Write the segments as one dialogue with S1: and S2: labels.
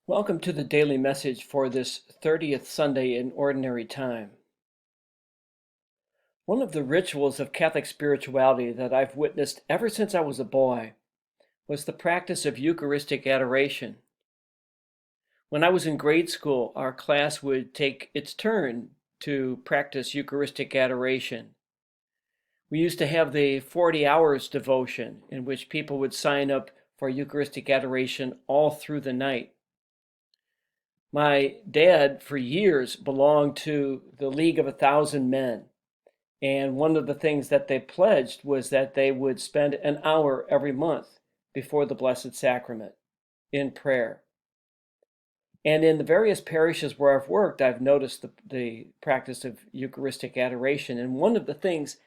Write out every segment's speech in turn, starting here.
S1: Welcome to the daily message for this 30th Sunday in Ordinary Time. One of the rituals of Catholic spirituality that I've witnessed ever since I was a boy was the practice of Eucharistic adoration. When I was in grade school, our class would take its turn to practice Eucharistic adoration. We used to have the 40 hours devotion in which people would sign up for Eucharistic adoration all through the night. My dad, for years, belonged to the League of 1,000 Men. And one of the things that they pledged was that they would spend an hour every month before the Blessed Sacrament in prayer. And in the various parishes where I've worked, I've noticed the practice of Eucharistic adoration. And one of the things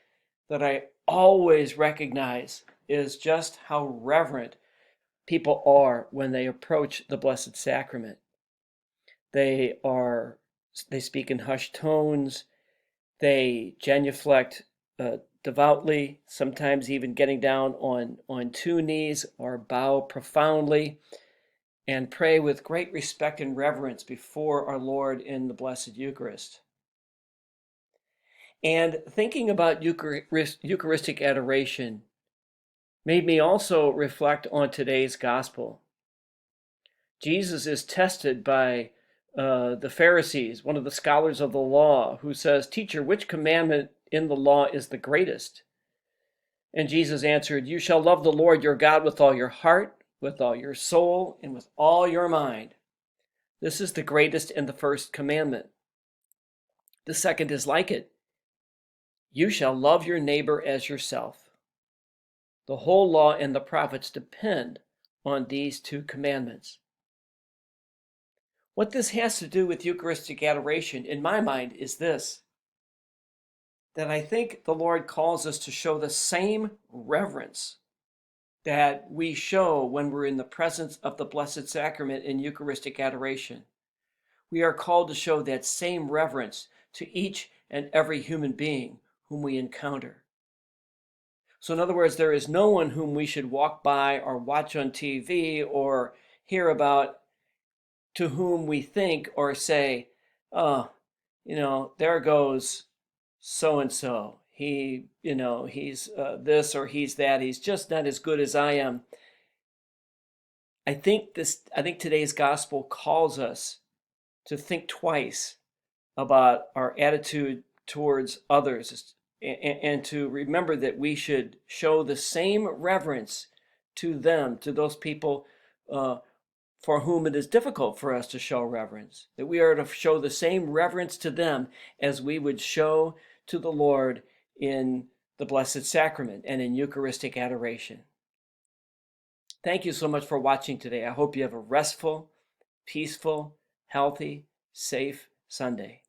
S1: that I always recognize is just how reverent people are when they approach the Blessed Sacrament. They speak in hushed tones. They genuflect devoutly, sometimes even getting down on two knees or bow profoundly and pray with great respect and reverence before our Lord in the Blessed Eucharist. And thinking about Eucharistic adoration made me also reflect on today's gospel. Jesus is tested by the Pharisees, one of the scholars of the law, who says, "Teacher, which commandment in the law is the greatest?" And Jesus answered, "You shall love the Lord your God with all your heart, with all your soul, and with all your mind. This is the greatest and the first commandment. The second is like it. You shall love your neighbor as yourself. The whole law and the prophets depend on these two commandments." What this has to do with Eucharistic adoration, in my mind, is this: that I think the Lord calls us to show the same reverence that we show when we're in the presence of the Blessed Sacrament in Eucharistic adoration. We are called to show that same reverence to each and every human being whom we encounter. So, in other words, there is no one whom we should walk by or watch on TV or hear about to whom we think or say, "Oh, there goes so and so. He's this or he's that. He's just not as good as I am." I think today's gospel calls us to think twice about our attitude towards others, and to remember that we should show the same reverence to them, to those people for whom it is difficult for us to show reverence, that we are to show the same reverence to them as we would show to the Lord in the Blessed Sacrament and in Eucharistic adoration. Thank you so much for watching today. I hope you have a restful, peaceful, healthy, safe Sunday.